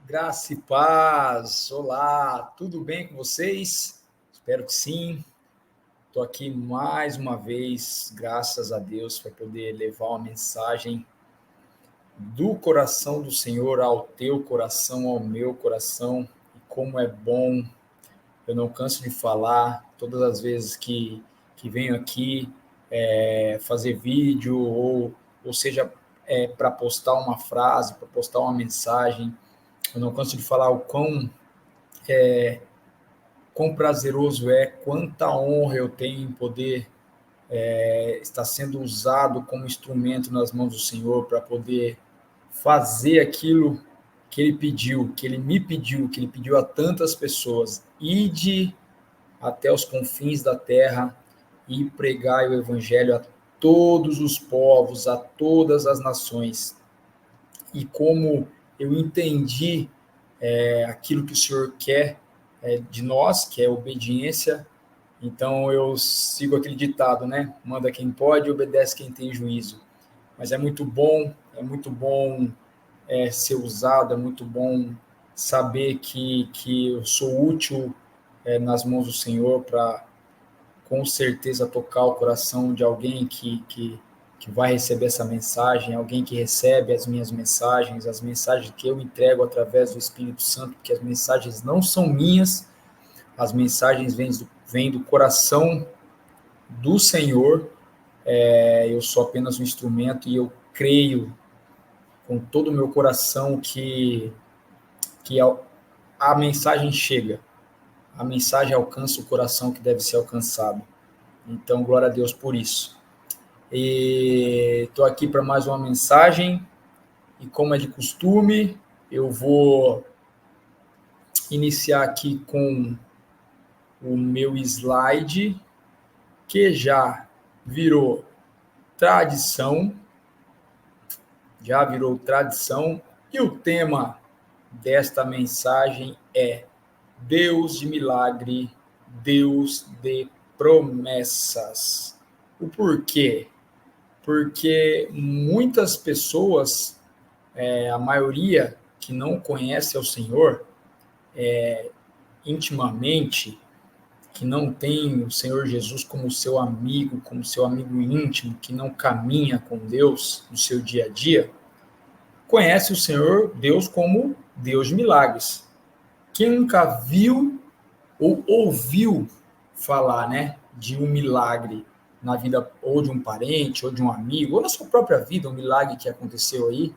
Graça e paz, olá, tudo bem com vocês? Espero que sim. Estou aqui mais uma vez, graças a Deus, para poder levar uma mensagem do coração do Senhor ao teu coração, ao meu coração. E como é bom, eu não canso de falar, todas as vezes que venho aqui fazer vídeo, ou seja, para postar uma frase, para postar uma mensagem. Eu não canso de falar o quão prazeroso quanta honra eu tenho em poder estar sendo usado como instrumento nas mãos do Senhor para poder fazer aquilo que Ele pediu, que Ele me pediu, que Ele pediu a tantas pessoas. Ide até os confins da terra e pregai o Evangelho a todos os povos, a todas as nações. E como eu entendi aquilo que o Senhor quer de nós, que é obediência. Então eu sigo aquele ditado, né? Manda quem pode, obedece quem tem juízo. Mas é muito bom ser usado, é muito bom saber que eu sou útil nas mãos do Senhor para, com certeza, tocar o coração de alguém que vai receber essa mensagem, alguém que recebe as minhas mensagens, as mensagens que eu entrego através do Espírito Santo, porque as mensagens não são minhas, as mensagens vêm do coração do Senhor. Eu sou apenas um instrumento e eu creio com todo o meu coração que a mensagem chega, a mensagem alcança o coração que deve ser alcançado. Então, glória a Deus por isso. E estou aqui para mais uma mensagem, e como é de costume, eu vou iniciar aqui com o meu slide, que já virou tradição, e o tema desta mensagem é Deus de milagre, Deus de promessas. O porquê? Porque muitas pessoas, a maioria que não conhece ao Senhor intimamente, que não tem o Senhor Jesus como seu amigo íntimo, que não caminha com Deus no seu dia a dia, conhece o Senhor Deus como Deus de milagres. Quem nunca viu ou ouviu falar, né, de um milagre na vida, ou de um parente, ou de um amigo, ou na sua própria vida, um milagre que aconteceu aí?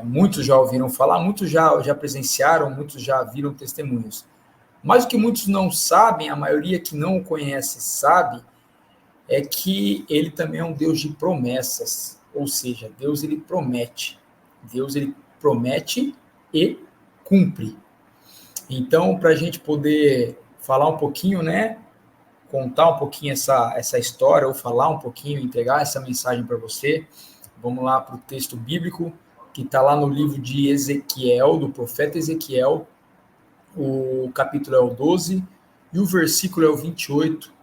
Muitos já ouviram falar, muitos já presenciaram, muitos já viram testemunhos. Mas o que muitos não sabem, a maioria que não o conhece sabe, é que ele também é um Deus de promessas. Ou seja, Deus ele promete. Deus ele promete e cumpre. Então, para a gente poder falar um pouquinho, né, contar um pouquinho essa história, ou falar um pouquinho, entregar essa mensagem para você, vamos lá para o texto bíblico, que está lá no livro de Ezequiel, do profeta Ezequiel. O capítulo é o 12 e o versículo é o 28,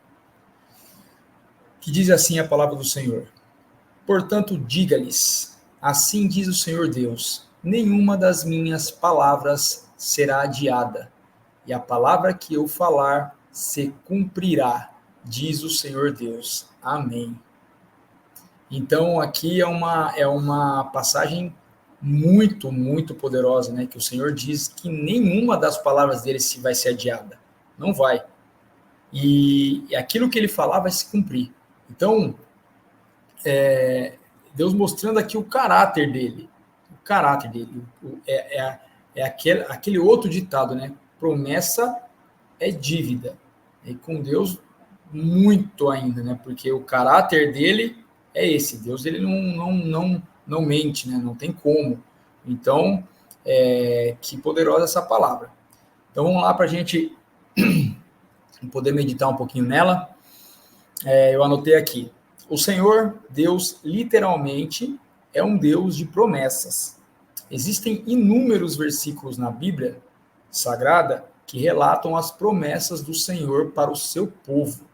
que diz assim a palavra do Senhor: Portanto, diga-lhes, assim diz o Senhor Deus, nenhuma das minhas palavras será adiada, e a palavra que eu falar se cumprirá, diz o Senhor Deus. Amém. Então, aqui é uma passagem muito, muito poderosa, né? Que o Senhor diz que nenhuma das palavras dele vai ser adiada. Não vai. E aquilo que ele falar vai se cumprir. Então, Deus mostrando aqui o caráter dele. O caráter dele. Aquele outro ditado, né? Promessa é dívida. E com Deus, muito ainda, né? Porque o caráter dele é esse. Deus ele não mente, né? Não tem como. Então, que poderosa essa palavra. Então, vamos lá para a gente poder meditar um pouquinho nela. Eu anotei aqui. O Senhor, Deus, literalmente, é um Deus de promessas. Existem inúmeros versículos na Bíblia Sagrada que relatam as promessas do Senhor para o seu povo.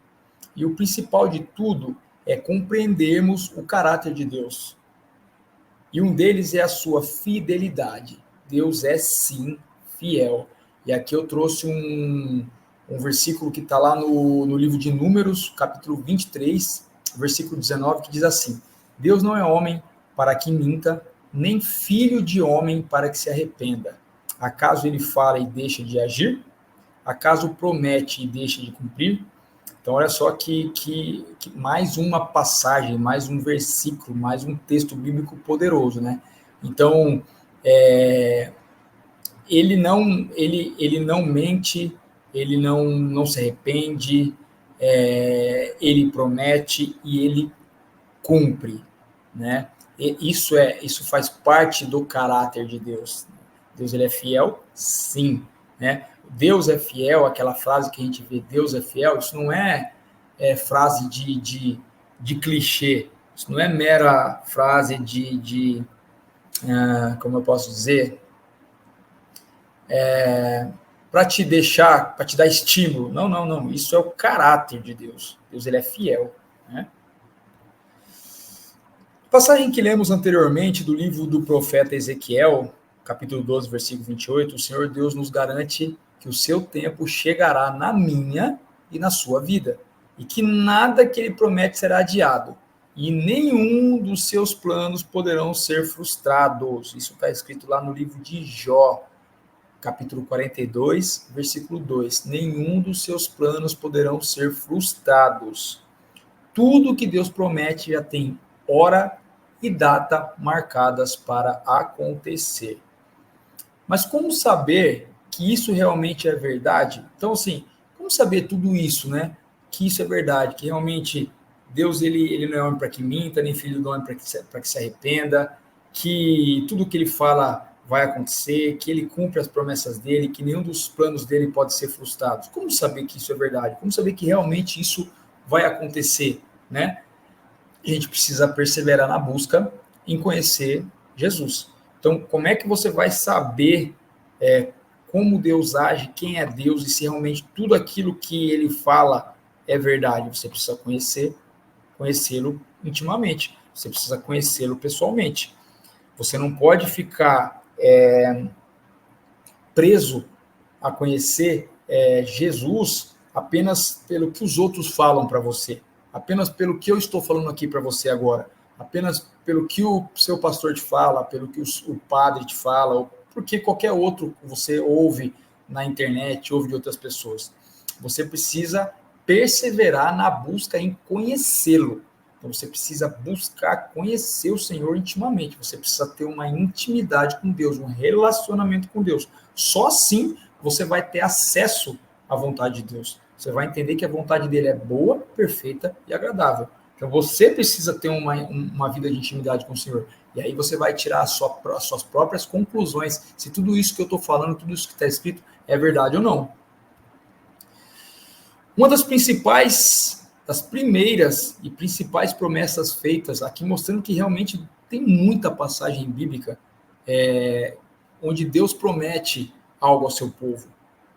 E o principal de tudo é compreendermos o caráter de Deus. E um deles é a sua fidelidade. Deus é sim fiel. E aqui eu trouxe um versículo que está lá no livro de Números, capítulo 23, versículo 19, que diz assim: Deus não é homem para que minta, nem filho de homem para que se arrependa. Acaso ele fala e deixa de agir? Acaso promete e deixa de cumprir? Então, olha só que mais uma passagem, mais um versículo, mais um texto bíblico poderoso, né? Então, ele não mente, ele não se arrepende, ele promete e ele cumpre, né? E isso faz parte do caráter de Deus. Deus ele é fiel, sim, né? Deus é fiel, aquela frase que a gente vê, Deus é fiel, isso não é frase de clichê, isso não é mera frase como eu posso dizer, para te deixar, para te dar estímulo. Não. Isso é o caráter de Deus. Deus ele é fiel, né? Passagem que lemos anteriormente do livro do profeta Ezequiel, capítulo 12, versículo 28, o Senhor Deus nos garante que o seu tempo chegará na minha e na sua vida, e que nada que ele promete será adiado, e nenhum dos seus planos poderão ser frustrados. Isso está escrito lá no livro de Jó, capítulo 42, versículo 2. Nenhum dos seus planos poderão ser frustrados. Tudo que Deus promete já tem hora e data marcadas para acontecer. Mas como saber que isso realmente é verdade? Então, assim, como saber tudo isso, né? Que isso é verdade, que realmente Deus ele não é homem para que minta, nem filho do homem para que se arrependa, que tudo que ele fala vai acontecer, que ele cumpre as promessas dele, que nenhum dos planos dele pode ser frustrado. Como saber que isso é verdade? Como saber que realmente isso vai acontecer, né? A gente precisa perseverar na busca em conhecer Jesus. Então, como é que você vai saber como Deus age, quem é Deus e se realmente tudo aquilo que ele fala é verdade? Você precisa conhecê-lo intimamente, você precisa conhecê-lo pessoalmente. Você não pode ficar preso a conhecer Jesus apenas pelo que os outros falam para você, apenas pelo que eu estou falando aqui para você agora, apenas pelo que o seu pastor te fala, pelo que o padre te fala, ou porque qualquer outro que você ouve na internet, ouve de outras pessoas. Você precisa perseverar na busca em conhecê-lo. Então você precisa buscar conhecer o Senhor intimamente. Você precisa ter uma intimidade com Deus, um relacionamento com Deus. Só assim você vai ter acesso à vontade de Deus. Você vai entender que a vontade dele é boa, perfeita e agradável. Então você precisa ter uma vida de intimidade com o Senhor. E aí você vai tirar as suas próprias conclusões, se tudo isso que eu estou falando, tudo isso que está escrito, é verdade ou não. Uma das primeiras e principais promessas feitas aqui, mostrando que realmente tem muita passagem bíblica onde Deus promete algo ao seu povo.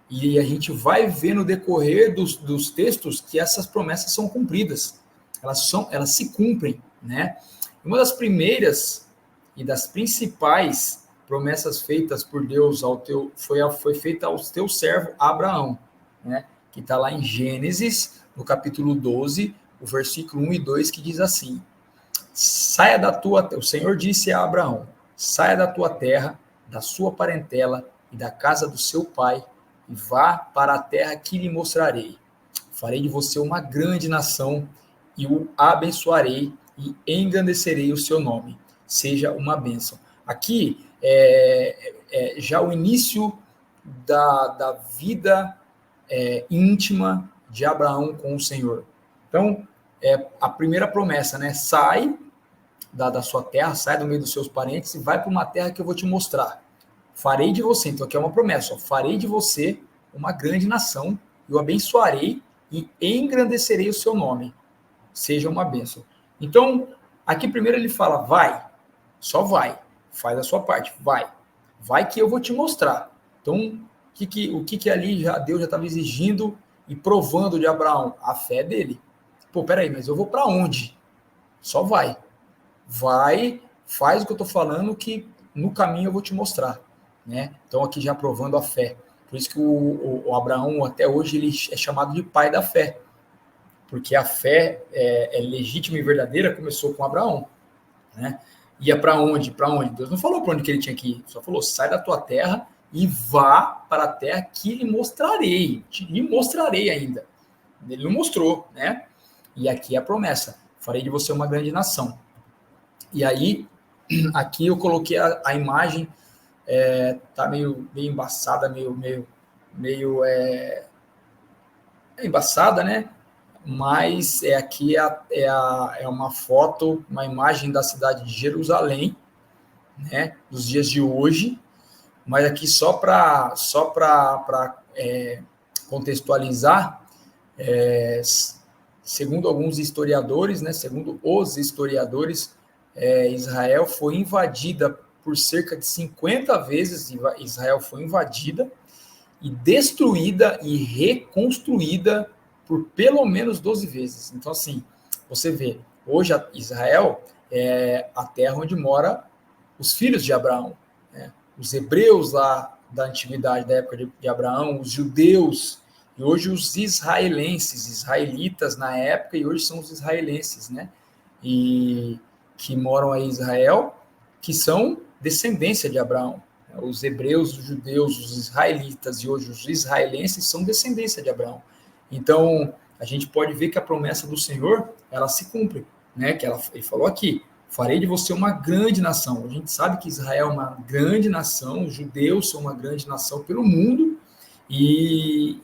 E a gente vai ver no decorrer dos textos que essas promessas são cumpridas. Elas se cumprem, né? Uma das primeiras e das principais promessas feitas por Deus foi feita ao teu servo Abraão, né? Que está lá em Gênesis, no capítulo 12, o versículo 1 e 2, que diz assim: o Senhor disse a Abraão, saia da tua terra, da sua parentela e da casa do seu pai, e vá para a terra que lhe mostrarei. Farei de você uma grande nação, e o abençoarei, e engrandecerei o seu nome. Seja uma bênção. Aqui já o início da vida íntima de Abraão com o Senhor. Então, a primeira promessa, né? Sai da sua terra, sai do meio dos seus parentes e vai para uma terra que eu vou te mostrar. Farei de você, então aqui é uma promessa, farei de você uma grande nação, e o abençoarei e engrandecerei o seu nome. Seja uma bênção. Então, aqui primeiro ele fala, vai, só vai, faz a sua parte, vai que eu vou te mostrar. Então, o que ali Deus já estava exigindo e provando de Abraão? A fé dele. Pô, peraí, mas eu vou para onde? Só vai, faz o que eu estou falando que no caminho eu vou te mostrar. né? Então, aqui já provando a fé. Por isso que o Abraão, até hoje, ele é chamado de pai da fé, porque a fé é legítima e verdadeira começou com Abraão, né? Ia para onde? Para onde? Deus não falou para onde que ele tinha que ir, só falou: sai da tua terra e vá para a terra que lhe mostrarei ainda. Ele não mostrou, né? E aqui é a promessa: farei de você uma grande nação. E aí, aqui eu coloquei a imagem, tá meio embaçada, meio embaçada, né? Mas aqui é uma foto, uma imagem da cidade de Jerusalém, né? Dos dias de hoje. Mas aqui só para contextualizar, segundo alguns historiadores, né? Segundo os historiadores, Israel foi invadida por cerca de 50 vezes. Israel foi invadida e destruída e reconstruída por pelo menos 12 vezes. Então, assim, você vê, hoje Israel é a terra onde mora os filhos de Abraão, né? Os hebreus lá da antiguidade, da época de Abraão, os judeus, e hoje os israelitas na época, e hoje são os israelenses, né? E que moram aí em Israel, que são descendência de Abraão. Os hebreus, os judeus, os israelitas e hoje os israelenses são descendência de Abraão. Então, a gente pode ver que a promessa do Senhor, ela se cumpre, né? Que ele falou aqui: farei de você uma grande nação. A gente sabe que Israel é uma grande nação, os judeus são uma grande nação pelo mundo, e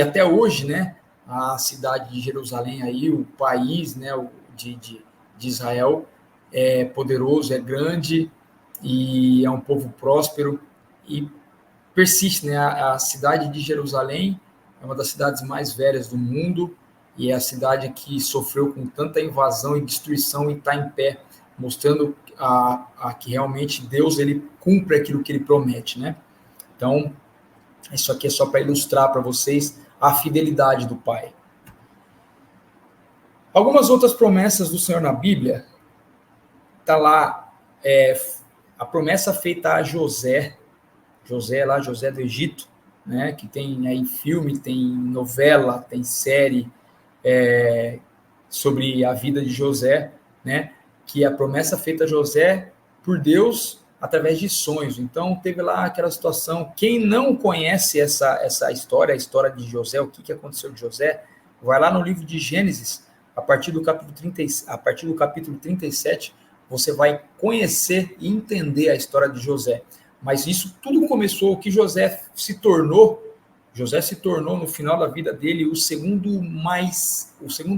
até hoje, né, a cidade de Jerusalém, aí, o país, né, de Israel é poderoso, é grande, e é um povo próspero, e persiste, né? A cidade de Jerusalém é uma das cidades mais velhas do mundo, e é a cidade que sofreu com tanta invasão e destruição e está em pé, mostrando que realmente Deus ele cumpre aquilo que ele promete, né? Então, isso aqui é só para ilustrar para vocês a fidelidade do Pai. Algumas outras promessas do Senhor na Bíblia, está lá a promessa feita a José do Egito, né, que tem aí filme, tem novela, tem série sobre a vida de José, né, que a promessa feita a José por Deus através de sonhos. Então, teve lá aquela situação. Quem não conhece essa história, a história de José, o que aconteceu de José, vai lá no livro de Gênesis, a partir do capítulo 37, você vai conhecer e entender a história de José. Mas isso tudo começou, o que José se tornou no final da vida dele o segundo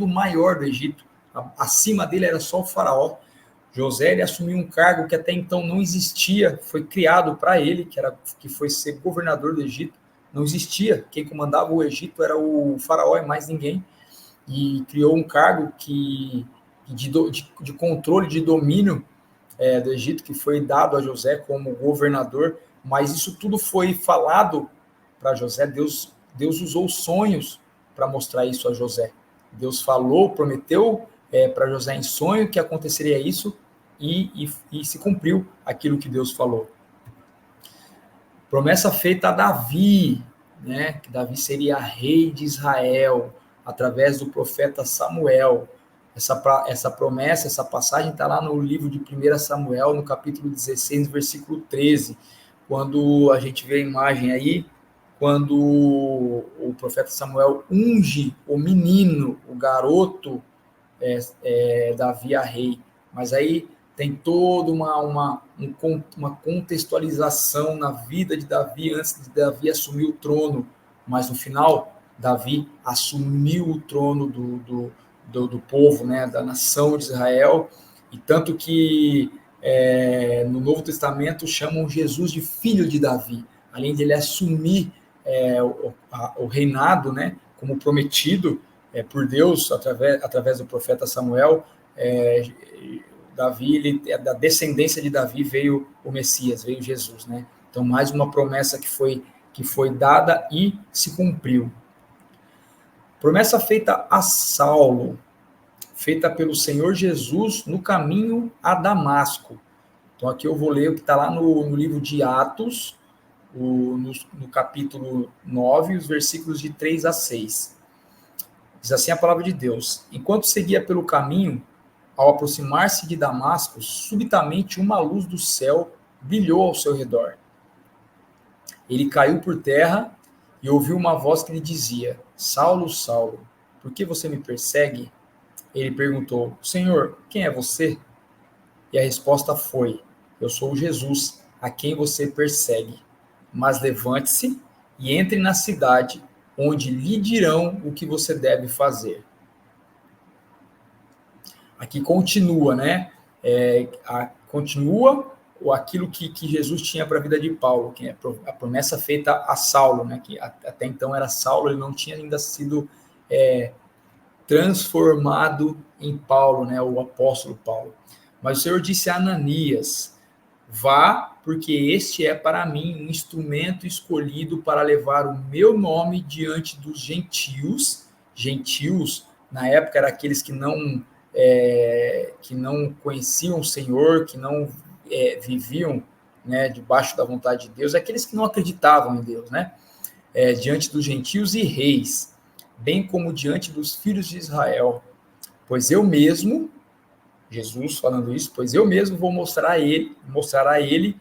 maior do Egito. Acima dele era só o faraó. José ele assumiu um cargo que até então não existia, foi criado para ele, que foi ser governador do Egito. Não existia, quem comandava o Egito era o faraó e mais ninguém. E criou um cargo de controle, de domínio do Egito, que foi dado a José como governador, mas isso tudo foi falado para José. Deus usou sonhos para mostrar isso a José. Deus falou, prometeu para José em sonho que aconteceria isso, e se cumpriu aquilo que Deus falou. Promessa feita a Davi, né, que Davi seria rei de Israel, através do profeta Samuel. Essa promessa, essa passagem está lá no livro de 1 Samuel, no capítulo 16, versículo 13, quando a gente vê a imagem aí, quando o profeta Samuel unge o menino, o garoto, Davi a rei. Mas aí tem toda uma contextualização na vida de Davi antes de Davi assumir o trono, mas no final, Davi assumiu o trono do povo, né, da nação de Israel, e tanto que no Novo Testamento chamam Jesus de filho de Davi, além de ele assumir o reinado, né, como prometido por Deus através do profeta Samuel. Davi, da descendência de Davi veio o Messias, veio Jesus, né? Então, mais uma promessa que foi dada e se cumpriu. Promessa feita a Saulo, feita pelo Senhor Jesus no caminho a Damasco. Então, aqui eu vou ler o que está lá no livro de Atos, no capítulo 9, os versículos de 3 a 6. Diz assim a palavra de Deus: Enquanto seguia pelo caminho, ao aproximar-se de Damasco, subitamente uma luz do céu brilhou ao seu redor. Ele caiu por terra e ouviu uma voz que lhe dizia: Saulo, Saulo, por que você me persegue? Ele perguntou: Senhor, quem é você? E a resposta foi: Eu sou Jesus, a quem você persegue. Mas levante-se e entre na cidade, onde lhe dirão o que você deve fazer. Aqui continua, né? Continua aquilo que Jesus tinha para a vida de Paulo, que é a promessa feita a Saulo, né? Que até então era Saulo, ele não tinha ainda sido transformado em Paulo, né? O apóstolo Paulo. Mas o Senhor disse a Ananias: Vá, porque este é para mim um instrumento escolhido para levar o meu nome diante dos gentios. Gentios, na época, eram aqueles que não conheciam o Senhor, que não viviam, né, debaixo da vontade de Deus, aqueles que não acreditavam em Deus, né? Diante dos gentios e reis, bem como diante dos filhos de Israel. Pois eu mesmo, Jesus falando isso, pois eu mesmo vou mostrar a ele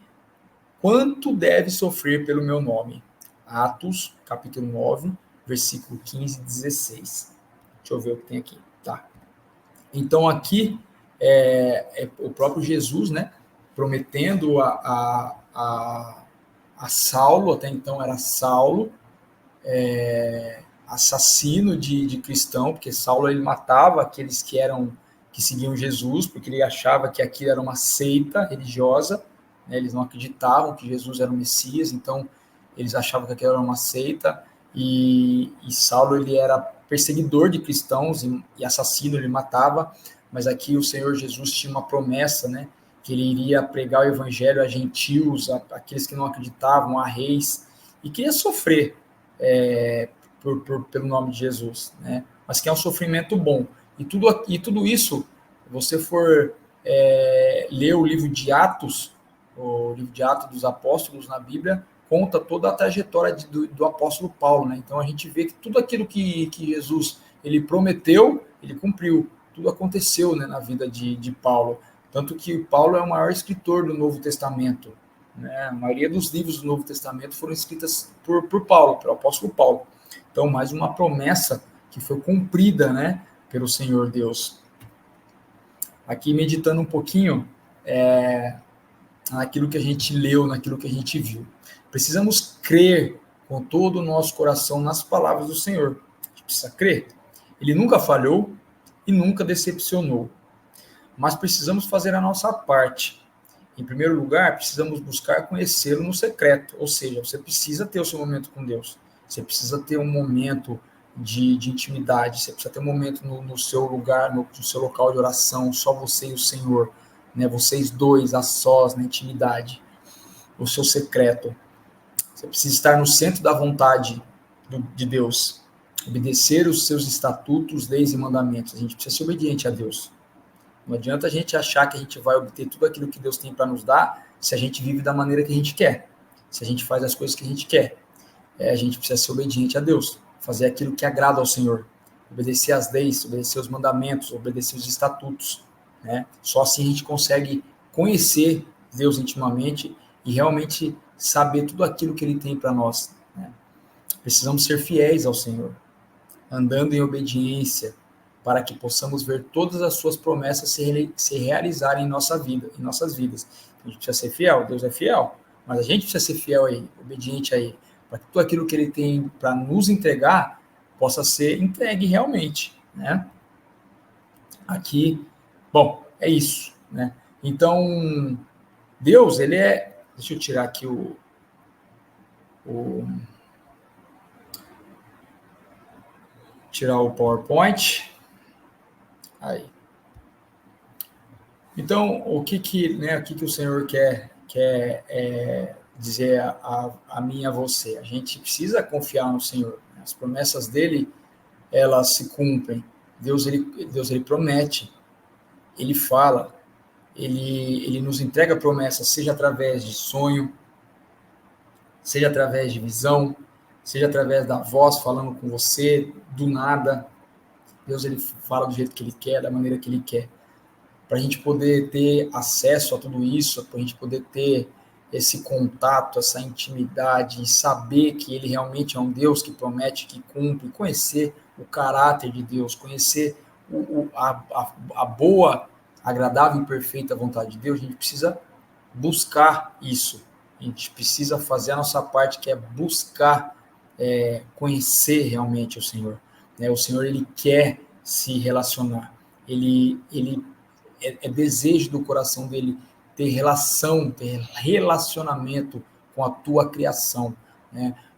quanto deve sofrer pelo meu nome. Atos, capítulo 9, versículo 15 e 16. Deixa eu ver o que tem aqui. Tá. Então, aqui é o próprio Jesus, né, prometendo a Saulo, até então era Saulo, assassino de cristão, porque Saulo ele matava aqueles que seguiam Jesus, porque ele achava que aquilo era uma seita religiosa, né, eles não acreditavam que Jesus era o Messias, então eles achavam que aquilo era uma seita, e Saulo ele era perseguidor de cristãos e assassino, ele matava, mas aqui o Senhor Jesus tinha uma promessa, né, que ele iria pregar o evangelho a gentios, aqueles que não acreditavam, a reis, e que ia sofrer pelo nome de Jesus, né? Mas que é um sofrimento bom. E tudo isso, você for ler o livro de Atos dos Apóstolos na Bíblia, conta toda a trajetória do apóstolo Paulo, né? Então a gente vê que tudo aquilo que Jesus ele prometeu, ele cumpriu. Tudo aconteceu, né, na vida de Paulo. Tanto que Paulo é o maior escritor do Novo Testamento, né? A maioria dos livros do Novo Testamento foram escritas por Paulo, pelo apóstolo Paulo. Então, mais uma promessa que foi cumprida, né, pelo Senhor Deus. Aqui, meditando um pouquinho naquilo que a gente leu, naquilo que a gente viu. Precisamos crer com todo o nosso coração nas palavras do Senhor. A gente precisa crer. Ele nunca falhou e nunca decepcionou. Mas precisamos fazer a nossa parte. Em primeiro lugar, precisamos buscar conhecê-lo no secreto, ou seja, você precisa ter o seu momento com Deus, você precisa ter um momento de intimidade, você precisa ter um momento no seu lugar, no seu local de oração, só você e o Senhor, né? Vocês dois, a sós, na intimidade, o seu secreto. Você precisa estar no centro da vontade de Deus, obedecer os seus estatutos, leis e mandamentos. A gente precisa ser obediente a Deus. Não adianta a gente achar que a gente vai obter tudo aquilo que Deus tem para nos dar se a gente vive da maneira que a gente quer, se a gente faz as coisas que a gente quer. A gente precisa ser obediente a Deus, fazer aquilo que agrada ao Senhor, obedecer às leis, obedecer os mandamentos, obedecer os estatutos, né? Só assim a gente consegue conhecer Deus intimamente e realmente saber tudo aquilo que Ele tem para nós, né? Precisamos ser fiéis ao Senhor, andando em obediência, para que possamos ver todas as suas promessas se realizarem em nossa vida, em nossas vidas. A gente precisa ser fiel, Deus é fiel, mas a gente precisa ser fiel a Ele, obediente a Ele, para que tudo aquilo que Ele tem para nos entregar possa ser entregue realmente, né? Aqui, bom, é isso, né? Então, Deus, Ele é... Deixa eu tirar aqui tirar o PowerPoint. Aí. Então, o que o Senhor quer dizer a mim e a você? A gente precisa confiar no Senhor. As promessas dele, elas se cumprem. Deus ele promete, ele fala, ele nos entrega promessas, seja através de sonho, seja através de visão, seja através da voz falando com você, do nada. Deus, ele fala do jeito que ele quer, da maneira que ele quer. Para a gente poder ter acesso a tudo isso, para a gente poder ter esse contato, essa intimidade, e saber que ele realmente é um Deus que promete, que cumpre, conhecer o caráter de Deus, conhecer a boa, agradável e perfeita vontade de Deus, a gente precisa buscar isso. A gente precisa fazer a nossa parte, que é buscar conhecer realmente o Senhor. O Senhor, ele quer se relacionar. Ele é desejo do coração dele ter relacionamento com a tua criação.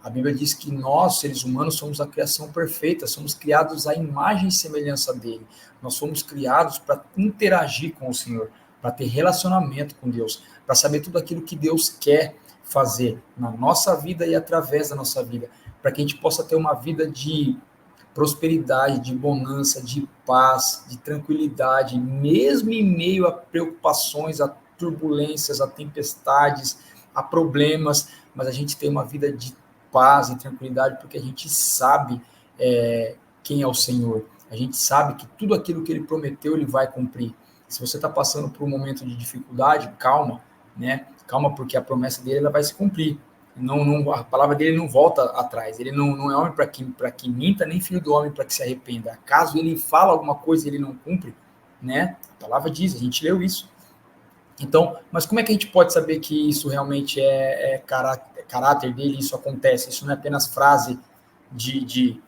A Bíblia diz que nós, seres humanos, somos a criação perfeita, somos criados à imagem e semelhança dele. Nós fomos criados para interagir com o Senhor, para ter relacionamento com Deus, para saber tudo aquilo que Deus quer fazer na nossa vida e através da nossa vida, para que a gente possa ter uma vida de prosperidade, de bonança, de paz, de tranquilidade, mesmo em meio a preocupações, a turbulências, a tempestades, a problemas, mas a gente tem uma vida de paz e tranquilidade, porque a gente sabe quem é o Senhor. A gente sabe que tudo aquilo que ele prometeu, ele vai cumprir. Se você está passando por um momento de dificuldade, calma, Calma, porque a promessa dele ela vai se cumprir. A palavra dele não volta atrás. Ele não é homem para que minta, nem filho do homem para que se arrependa. Caso ele fala alguma coisa e ele não cumpre, A palavra diz, a gente leu isso. Então, mas como é que a gente pode saber que isso realmente é caráter dele, isso acontece? Isso não é apenas frase de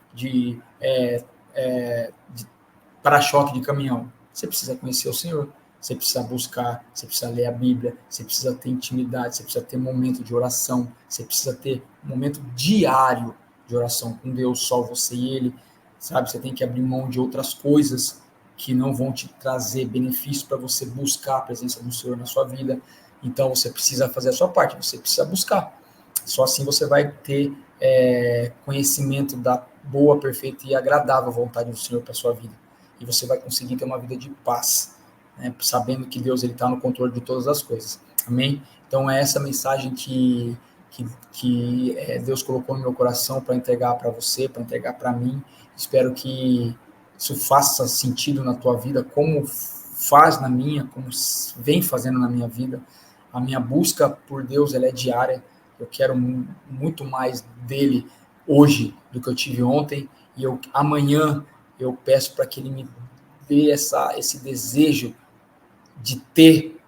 para-choque de caminhão. Você precisa conhecer o Senhor. Você precisa buscar, você precisa ler a Bíblia, você precisa ter intimidade, você precisa ter momento de oração, você precisa ter um momento diário de oração com Deus, só você e Ele, sabe? Você tem que abrir mão de outras coisas que não vão te trazer benefício para você buscar a presença do Senhor na sua vida. Então, você precisa fazer a sua parte, você precisa buscar. Só assim você vai ter conhecimento da boa, perfeita e agradável vontade do Senhor para a sua vida. E você vai conseguir ter uma vida de paz, sabendo que Deus está no controle de todas as coisas. Amém? Então, é essa mensagem que Deus colocou no meu coração para entregar para você, para entregar para mim. Espero que isso faça sentido na tua vida, como faz na minha, como vem fazendo na minha vida. A minha busca por Deus ela é diária. Eu quero muito mais dele hoje do que eu tive ontem. E amanhã eu peço para que ele me dê esse desejo de ter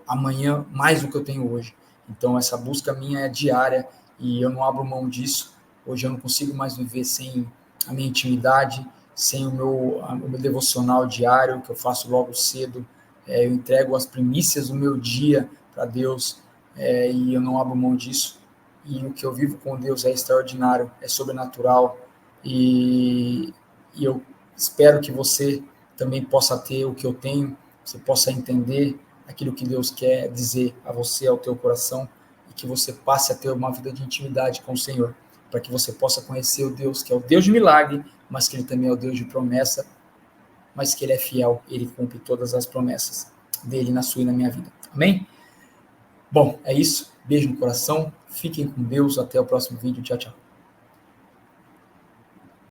amanhã mais do que eu tenho hoje. Então, essa busca minha é diária e eu não abro mão disso. Hoje eu não consigo mais viver sem a minha intimidade, sem o meu devocional diário, que eu faço logo cedo. Eu entrego as primícias do meu dia para Deus e eu não abro mão disso. E o que eu vivo com Deus é extraordinário, é sobrenatural. E eu espero que você também possa ter o que eu tenho, você possa entender aquilo que Deus quer dizer a você, ao teu coração, e que você passe a ter uma vida de intimidade com o Senhor, para que você possa conhecer o Deus, que é o Deus de milagre, mas que ele também é o Deus de promessa, mas que ele é fiel, ele cumpre todas as promessas dele na sua e na minha vida. Amém? Bom, é isso. Beijo no coração. Fiquem com Deus. Até o próximo vídeo. Tchau, tchau.